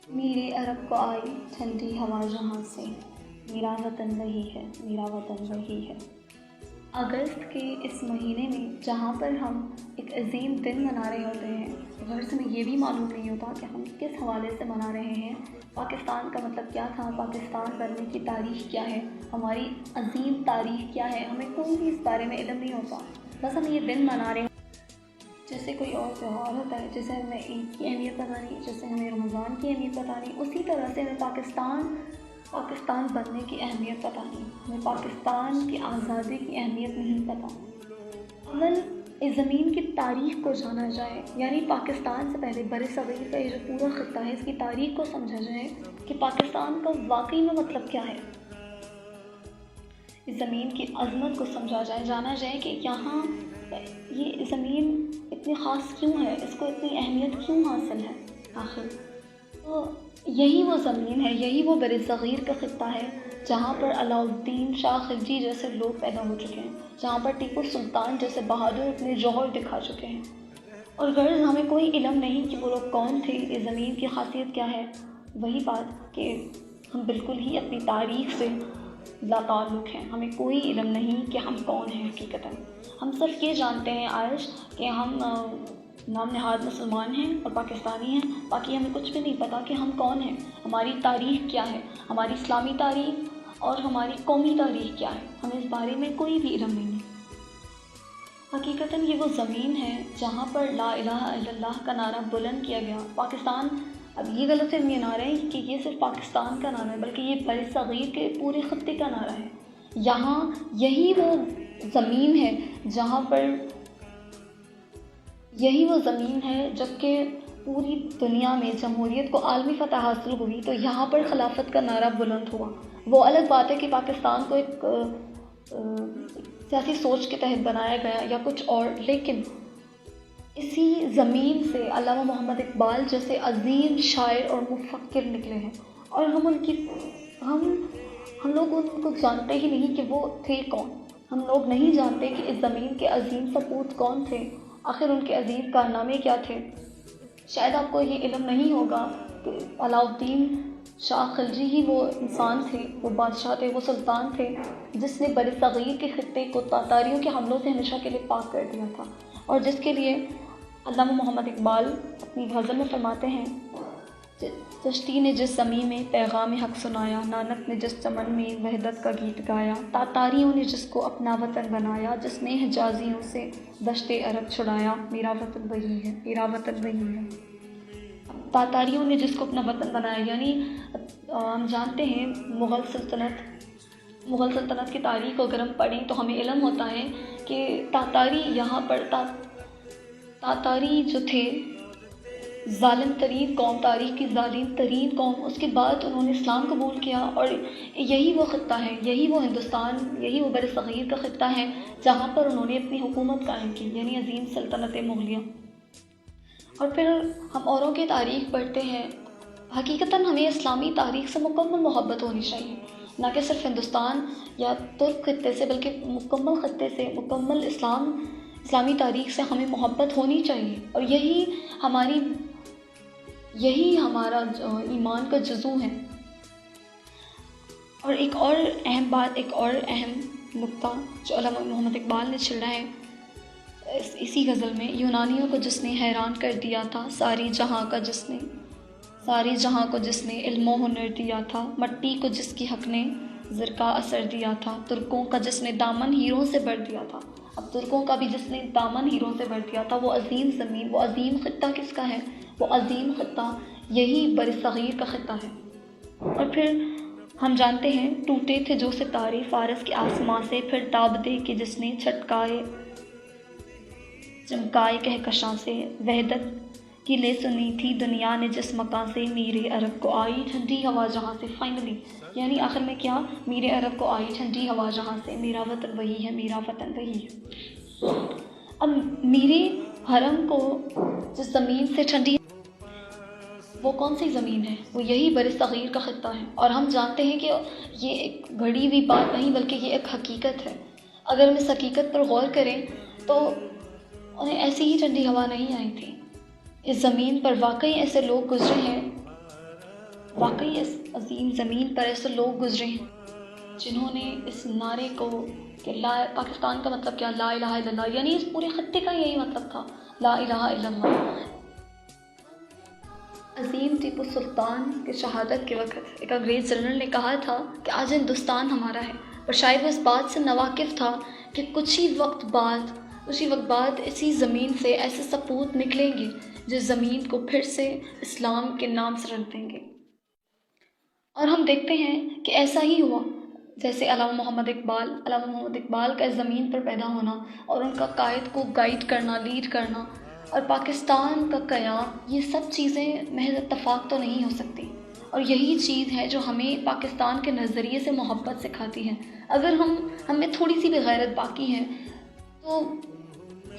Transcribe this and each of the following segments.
میرے عرب کو آئی ٹھنڈی ہوا جہاں سے، میرا وطن وہی ہے، میرا وطن وہی ہے۔ اگست کے اس مہینے میں جہاں پر ہم ایک عظیم دن منا رہے ہوتے ہیں، غرض میں یہ بھی معلوم نہیں ہوتا کہ ہم کس حوالے سے منا رہے ہیں، پاکستان کا مطلب کیا تھا، پاکستان بننے کی تاریخ کیا ہے، ہماری عظیم تاریخ کیا ہے، ہمیں کوئی بھی اس بارے میں علم نہیں ہوتا۔ بس ہم یہ دن منا رہے ہیں جیسے کوئی اور تہوار ہوتا ہے، جیسے ہمیں عید کی اہمیت پتہ نہیں، جیسے ہمیں رمضان کی اہمیت پتہ نہیں، اسی طرح سے ہمیں پاکستان بننے کی اہمیت پتہ نہیں، ہمیں پاکستان کی آزادی کی اہمیت نہیں پتہ۔ اول اس زمین کی تاریخ کو جانا جائے، یعنی پاکستان سے پہلے بر صغیر کا یہ جو پورا خطہ ہے، اس کی تاریخ کو سمجھا جائے کہ پاکستان کا واقعی میں مطلب کیا ہے، اس زمین کی عظمت کو سمجھا جائے، جانا جائے کہ یہاں یہ زمین اتنی خاص کیوں ہے، اس کو اتنی اہمیت کیوں حاصل ہے آخر۔ تو یہی وہ زمین ہے، یہی وہ بر صغیر کا خطہ ہے جہاں پر علاء الدین شاہ خلجی جیسے لوگ پیدا ہو چکے ہیں، جہاں پر ٹیپو سلطان جیسے بہادر اپنے جوہر دکھا چکے ہیں، اور غرض ہمیں کوئی علم نہیں کہ وہ لوگ کون تھے، اس زمین کی خاصیت کیا ہے۔ وہی بات کہ ہم بالکل ہی اپنی تاریخ سے لا تعلق ہیں، ہمیں کوئی علم نہیں کہ ہم کون ہیں حقیقتاً۔ ہم صرف یہ جانتے ہیں آج کہ ہم نام نہاد مسلمان ہیں اور پاکستانی ہیں، باقی ہمیں کچھ بھی نہیں پتہ کہ ہم کون ہیں، ہماری تاریخ کیا ہے، ہماری اسلامی تاریخ اور ہماری قومی تاریخ کیا ہے، ہمیں اس بارے میں کوئی بھی علم نہیں ہے۔ حقیقتاً یہ وہ زمین ہے جہاں پر لا الہ الا اللہ کا نعرہ بلند کیا گیا۔ پاکستان، اب یہ غلط فہمی یہ نہ رہے کہ یہ صرف پاکستان کا نعرہ ہے، بلکہ یہ بر صغیر کے پورے خطے کا نعرہ ہے۔ یہاں یہی وہ زمین ہے جہاں پر یہی وہ زمین ہے جبکہ پوری دنیا میں جمہوریت کو عالمی فتح حاصل ہوئی تو یہاں پر خلافت کا نعرہ بلند ہوا۔ وہ الگ بات ہے کہ پاکستان کو ایک سیاسی سوچ کے تحت بنایا گیا یا کچھ اور، لیکن اسی زمین سے علامہ محمد اقبال جیسے عظیم شاعر اور مفکر نکلے ہیں، اور ہم لوگ ان کو جانتے ہی نہیں کہ وہ تھے کون۔ ہم لوگ نہیں جانتے کہ اس زمین کے عظیم سپوت کون تھے، آخر ان کے عظیم کارنامے کیا تھے۔ شاید آپ کو یہ علم نہیں ہوگا کہ علاء الدین شاہ خلجی ہی وہ انسان تھے، وہ بادشاہ تھے، وہ سلطان تھے جس نے بر صغیر کے خطے کو تاتاریوں کے حملوں سے ہمیشہ کے لیے پاک کر دیا تھا، اور جس کے لیے علامہ محمد اقبال اپنی غزل میں فرماتے ہیں، چشتی نے جس زمین میں پیغام حق سنایا، نانک نے جس چمن میں وحدت کا گیت گایا، تاتاریوں نے جس کو اپنا وطن بنایا، جس نے حجازیوں سے دشت عرب چھڑایا، میرا وطن وہی ہے، میرا وطن وہی ہے۔ تاتاریوں نے جس کو اپنا وطن بنایا، یعنی ہم جانتے ہیں مغل سلطنت کی تاریخ کو اگر ہم پڑھیں تو ہمیں علم ہوتا ہے کہ تاتاری جو تھے ظالم ترین قوم، تاریخ کی ظالم ترین قوم، اس کے بعد انہوں نے اسلام قبول کیا، اور یہی وہ خطہ ہے، یہی وہ ہندوستان، یہی وہ بر صغیر کا خطہ ہے جہاں پر انہوں نے اپنی حکومت قائم کی، یعنی عظیم سلطنت مغلیہ۔ اور پھر ہم اوروں کی تاریخ پڑھتے ہیں، حقیقتاً ہمیں اسلامی تاریخ سے مکمل محبت ہونی چاہیے، نہ کہ صرف ہندوستان یا ترک خطے سے، بلکہ مکمل خطے سے، مکمل اسلامی تاریخ سے ہمیں محبت ہونی چاہیے، اور یہی ہمارا ایمان کا جزو ہے۔ اور ایک اور اہم نقطہ جو علامہ محمد اقبال نے چھیڑا ہے اسی غزل میں، یونانیوں کو جس نے حیران کر دیا تھا، ساری جہاں کو جس نے علم و ہنر دیا تھا، مٹی کو جس کی حق نے زر کا اثر دیا تھا، ترکوں کا جس نے دامن ہیروں سے بھر دیا تھا۔ اب ترکوں کا بھی جس نے دامن ہیروں سے بھر دیا تھا، وہ عظیم زمین، وہ عظیم خطہ کس کا ہے؟ وہ عظیم خطہ یہی بر صغیر کا خطہ ہے۔ اور پھر ہم جانتے ہیں، ٹوٹے تھے جو ستارے فارس کے آسماں سے، پھر تاب دے کہ جس نے چمکائے کہکشاں سے، وحدت کی لے سنی تھی دنیا نے جس مکان سے، میرے عرب کو آئی ٹھنڈی ہوا جہاں سے۔ فائنلی یعنی آخر میں کیا، میرے عرب کو آئی ٹھنڈی ہوا جہاں سے، میرا وطن وہی ہے، میرا وطن وہی ہے۔ اب میرے حرم کو جس زمین سے ٹھنڈی، وہ کون سی زمین ہے؟ وہ یہی بر صغیر کا خطہ ہے، اور ہم جانتے ہیں کہ یہ ایک گھڑی ہوئی بات نہیں بلکہ یہ ایک حقیقت ہے۔ اگر ہم اس حقیقت پر غور کریں تو انہیں ایسی ہی ٹھنڈی ہوا نہیں آئی تھی، اس زمین پر واقعی ایسے لوگ گزرے ہیں واقعی اس عظیم زمین پر ایسے لوگ گزرے ہیں جنہوں نے اس نعرے کو کہ پاکستان کا مطلب کیا، لا الہ الا اللہ، یعنی اس پورے خطے کا یہی مطلب تھا، لا الہ الا اللہ۔ عظیم ٹیپو سلطان کے شہادت کے وقت ایک انگریز جنرل نے کہا تھا کہ آج ہندوستان ہمارا ہے، اور شاید وہ اس بات سے ناواقف تھا کہ کچھ ہی وقت بعد اسی زمین سے ایسے سپوت نکلیں گے جس زمین کو پھر سے اسلام کے نام سے رکھ دیں گے۔ اور ہم دیکھتے ہیں کہ ایسا ہی ہوا، جیسے علامہ محمد اقبال کا اس زمین پر پیدا ہونا اور ان کا قائد کو گائیڈ کرنا، لیڈ کرنا، اور پاکستان کا قیام، یہ سب چیزیں محض اتفاق تو نہیں ہو سکتی، اور یہی چیز ہے جو ہمیں پاکستان کے نظریے سے محبت سکھاتی ہے۔ اگر ہمیں تھوڑی سی بھی غیرت باقی ہے تو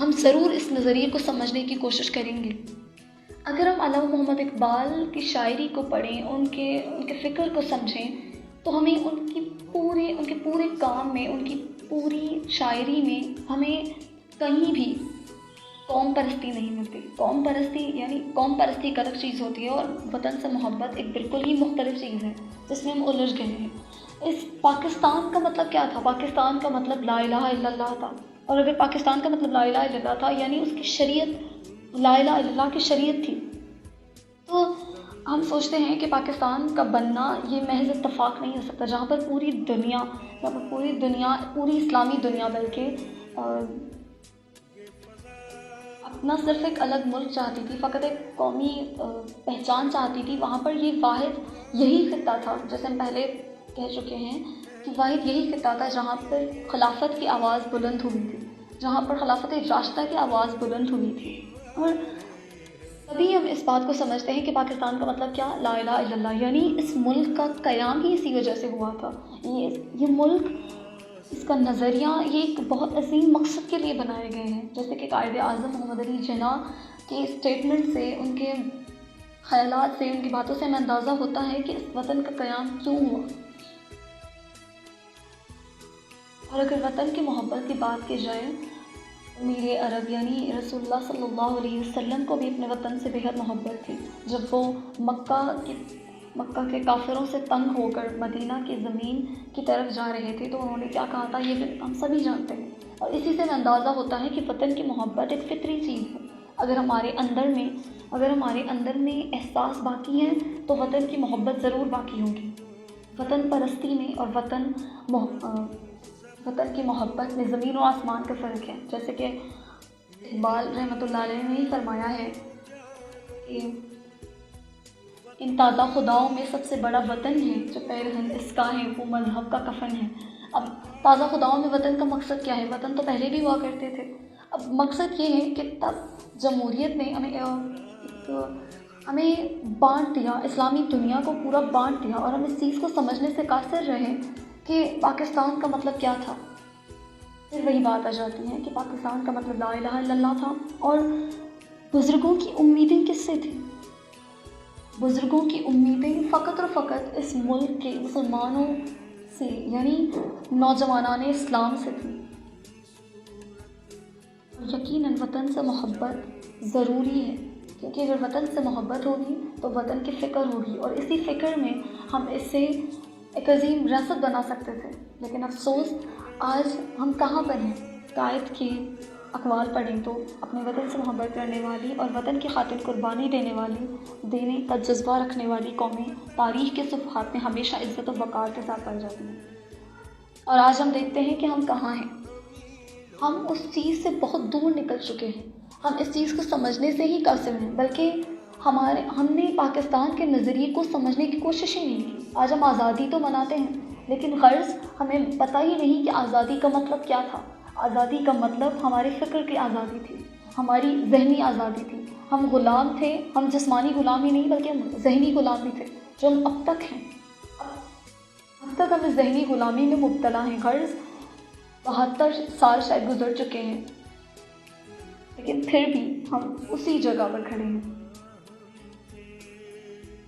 ہم ضرور اس نظریے کو سمجھنے کی کوشش کریں گے۔ اگر ہم علامہ محمد اقبال کی شاعری کو پڑھیں، ان کے فکر کو سمجھیں، تو ہمیں ان کے پورے کام میں، ان کی پوری شاعری میں ہمیں کہیں بھی قوم پرستی نہیں ملتی۔ قوم پرستی ایک الگ چیز ہوتی ہے، اور وطن سے محبت ایک بالکل ہی مختلف چیز ہے جس میں ہم الجھ گئے ہیں۔ اس پاکستان کا مطلب کیا تھا؟ پاکستان کا مطلب لا الہ الا اللہ تھا، اور اگر پاکستان کا مطلب لا الہ الا اللہ تھا، یعنی اس کی شریعت لا الہ الا اللہ کی شریعت تھی، تو ہم سوچتے ہیں کہ پاکستان کا بننا یہ محض اتفاق نہیں ہو سکتا، جہاں پر پوری اسلامی دنیا بلکہ اپنا صرف ایک الگ ملک چاہتی تھی، فقط ایک قومی پہچان چاہتی تھی، وہاں پر یہ واحد یہی خطہ تھا، جیسے ہم پہلے کہہ چکے ہیں کہ واحد یہی خطہ تھا جہاں پر خلافت کی آواز بلند ہوئی تھی، جہاں پر خلافت راشدہ کی آواز بلند ہوئی تھی۔ اور تبھی ہم اس بات کو سمجھتے ہیں کہ پاکستان کا مطلب کیا، لا الہ الا اللہ، یعنی اس ملک کا قیام ہی اسی وجہ سے ہوا تھا۔ یہ ملک، اس کا نظریہ، یہ ایک بہت عظیم مقصد کے لیے بنائے گئے ہیں، جیسے کہ قائد اعظم محمد علی جناح کے اسٹیٹمنٹ سے، ان کے خیالات سے، ان کی باتوں سے ہمیں اندازہ ہوتا ہے کہ اس وطن کا قیام کیوں ہوا۔ اور اگر وطن کی محبت کی بات کی جائے، امیر عرب یعنی رسول اللہ صلی اللہ علیہ وسلم کو بھی اپنے وطن سے بہت محبت تھی۔ جب وہ مکہ کے کافروں سے تنگ ہو کر مدینہ کی زمین کی طرف جا رہے تھے تو انہوں نے کیا کہا تھا، یہ ہم سبھی جانتے ہیں، اور اسی سے اندازہ ہوتا ہے کہ وطن کی محبت ایک فطری چیز ہے۔ اگر ہمارے اندر میں احساس باقی ہے تو وطن کی محبت ضرور باقی ہوگی۔ وطن پرستی میں اور وطن کی محبت میں زمین و آسمان کا فرق ہے، جیسے کہ اقبال رحمۃ اللہ علیہ نے ہی فرمایا ہے کہ ان تازہ خداؤں میں سب سے بڑا وطن ہے، جو پیرہن اس کا ہے وہ مذہب کا کفن ہے۔ اب تازہ خداؤں میں وطن کا مقصد کیا ہے؟ وطن تو پہلے بھی ہوا کرتے تھے، اب مقصد یہ ہے کہ تب جمہوریت نے ہمیں بانٹ دیا، اسلامی دنیا کو پورا بانٹ دیا، اور ہم اس چیز کو سمجھنے سے قاصر رہے کہ پاکستان کا مطلب کیا تھا۔ پھر وہی بات آ جاتی ہے کہ پاکستان کا مطلب لا الہ الا اللہ تھا، اور بزرگوں کی امیدیں کس سے تھیں؟ بزرگوں کی امیدیں فقط اور فقط اس ملک کے مسلمانوں سے، یعنی نوجوانان اسلام سے تھیں۔ یقیناً وطن سے محبت ضروری ہے، کیونکہ اگر وطن سے محبت ہوگی تو وطن کی فکر ہوگی، اور اسی فکر میں ہم اس سے ایک عظیم ریاست بنا سکتے تھے۔ لیکن افسوس آج ہم کہاں پر ہیں؟ قائد کی اقوال پڑھیں تو اپنے وطن سے محبت کرنے والی اور وطن کی خاطر قربانی دینے کا جذبہ رکھنے والی قومیں تاریخ کے صفحات میں ہمیشہ عزت و وقار کے ساتھ پائی جاتی ہیں۔ اور آج ہم دیکھتے ہیں کہ ہم کہاں ہیں۔ ہم اس چیز سے بہت دور نکل چکے ہیں، ہم اس چیز کو سمجھنے سے ہی قاصر ہیں، بلکہ ہم نے پاکستان کے نظریے کو سمجھنے کی کوشش ہی نہیں کی۔ آج ہم آزادی تو مناتے ہیں، لیکن غرض ہمیں پتہ ہی نہیں کہ آزادی کا مطلب کیا تھا۔ آزادی کا مطلب ہمارے فکر کی آزادی تھی، ہماری ذہنی آزادی تھی۔ ہم غلام تھے، ہم جسمانی غلام ہی نہیں بلکہ ہم ذہنی غلام بھی تھے، جو ہم اب تک ہیں۔ اب تک ہم ذہنی غلامی میں مبتلا ہیں، غرض 72 سال شاید گزر چکے ہیں، لیکن پھر بھی ہم اسی جگہ پر کھڑے ہیں۔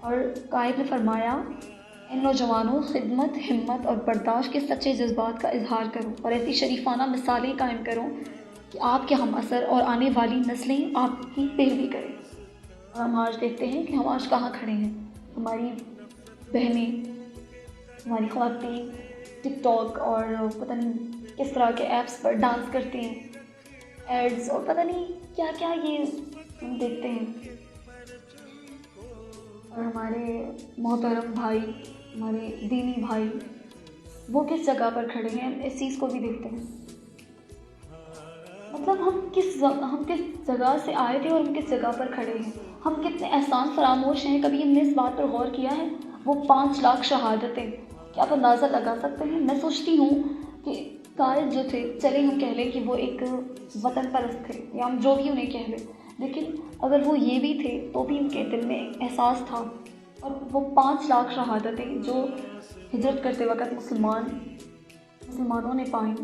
اور قائد نے فرمایا، ان نوجوانوں خدمت، ہمت اور برداشت کے سچے جذبات کا اظہار کرو اور ایسی شریفانہ مثالیں قائم کرو کہ آپ کے ہم اثر اور آنے والی نسلیں آپ کی پیروی کریں۔ اور ہم آج دیکھتے ہیں کہ ہم آج کہاں کھڑے ہیں۔ ہماری بہنیں، ہماری خواتین ٹک ٹاک اور پتہ نہیں کس طرح کے ایپس پر ڈانس کرتی ہیں، ایڈز اور پتہ نہیں کیا کیا یہ ہم دیکھتے ہیں. اور ہمارے محترم بھائی، ہمارے دینی بھائی، وہ کس جگہ پر کھڑے ہیں اس چیز کو بھی دیکھتے ہیں. مطلب ہم کس جگہ سے آئے تھے اور ہم کس جگہ پر کھڑے ہیں. ہم کتنے احسان فراموش ہیں. کبھی ہم نے اس بات پر غور کیا ہے؟ وہ 5 لاکھ شہادتیں، کیا آپ اندازہ لگا سکتے ہیں؟ میں سوچتی ہوں کہ قائد جو تھے، چلے ہم کہہ لیں کہ وہ ایک وطن پرست تھے یا ہم جو بھی انہیں کہہ لیں، لیکن اگر وہ یہ بھی تھے تو بھی ان کے دل میں ایک احساس تھا. اور وہ 5 لاکھ شہادتیں جو ہجرت کرتے وقت مسلمانوں نے پائیں،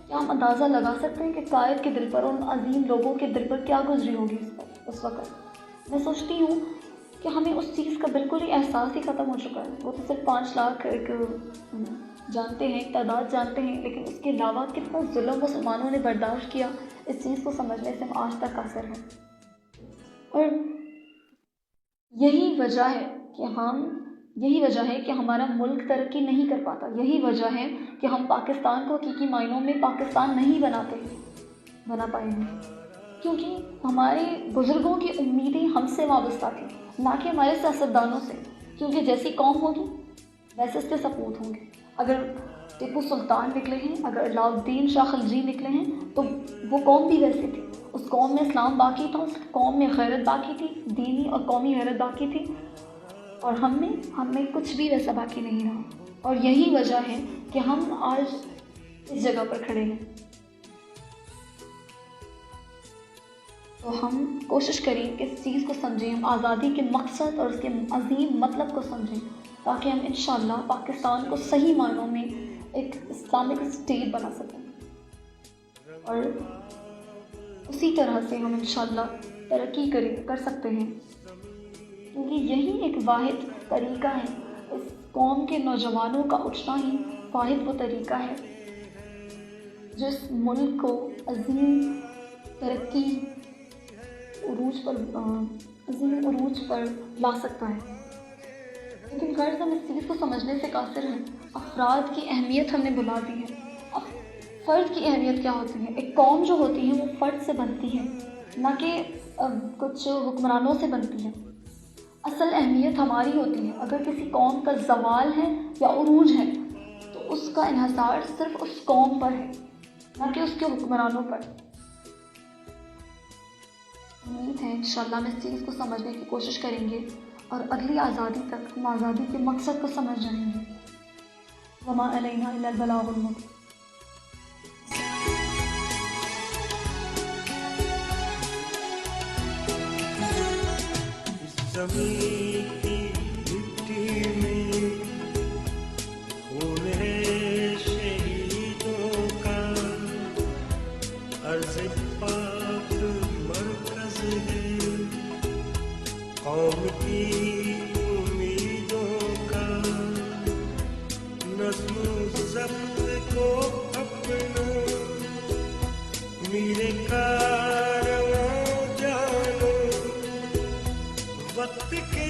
کیا ہم اندازہ لگا سکتے ہیں کہ قائد کے دل پر، ان عظیم لوگوں کے دل پر کیا گزری ہوگی اس وقت. میں سوچتی ہوں کہ ہمیں اس چیز کا بالکل ہی احساس ہی ختم ہو چکا ہے. وہ تو صرف 5 لاکھ ایک جانتے ہیں، تعداد جانتے ہیں، لیکن اس کے علاوہ کتنا ظلم مسلمانوں نے برداشت کیا، اس چیز کو سمجھنے سے ہم آج تک قاصر ہیں. اور یہی وجہ ہے کہ ہمارا ملک ترقی نہیں کر پاتا. یہی وجہ ہے کہ ہم پاکستان کو حقیقی معنوں میں پاکستان نہیں بنا پائے ہیں، کیونکہ ہمارے بزرگوں کی امیدیں ہم سے وابستہ تھیں، نہ کہ ہمارے سیاستدانوں سے. کیونکہ جیسی قوم ہوگی ویسے اس کے سپوت ہوں گے. اگر ٹیپو سلطان نکلے ہیں، اگر علاء الدین شاہ خلجی نکلے ہیں، تو وہ قوم بھی ویسی تھی. اس قوم میں اسلام باقی تھا، اس قوم میں غیرت باقی تھی، دینی اور قومی غیرت باقی تھی. اور ہم میں کچھ بھی ویسا باقی نہیں رہا. اور یہی وجہ ہے کہ ہم آج اس جگہ پر کھڑے ہیں. تو ہم کوشش کریں کہ اس چیز کو سمجھیں، ہم آزادی کے مقصد اور اس کے عظیم مطلب کو سمجھیں، تاکہ ہم انشاءاللہ پاکستان کو صحیح معنوں میں ایک اسلامک اسٹیٹ بنا سکیں. اور اسی طرح سے ہم انشاءاللہ ترقی کر سکتے ہیں، کیونکہ یہی ایک واحد طریقہ ہے. اس قوم کے نوجوانوں کا اٹھنا ہی واحد وہ طریقہ ہے جو اس ملک کو عظیم ترقی عظیم عروج پر لا سکتا ہے. لیکن غرض ہم اس چیز کو سمجھنے سے قاصر ہیں. افراد کی اہمیت ہم نے بھلا دی ہے. اب فرد کی اہمیت کیا ہوتی ہے؟ ایک قوم جو ہوتی ہے وہ فرد سے بنتی ہے، نہ کہ کچھ حکمرانوں سے بنتی ہے. اصل اہمیت ہماری ہوتی ہے. اگر کسی قوم کا زوال ہے یا عروج ہے تو اس کا انحصار صرف اس قوم پر ہے، نہ کہ اس کے حکمرانوں پر. امید ہے انشاءاللہ ہم اس چیز کو سمجھنے کی کوشش کریں گے اور اگلی آزادی تک ہم آزادی کے مقصد کو سمجھ جائیں گے. وما علینا الا البلاغ المبین. زمین کی مٹی میں خون ہے شہیدوں کا، عرض پاک مرکز ہے قوم کی امیدوں کا. نظم و ضبط کو اپنا میرے کارواں جانو، وقت کے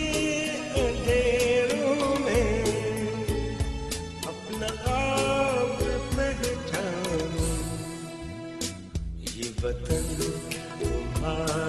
اندھیروں میں اپنا آپ پہچانو. یہ وطن تمہارا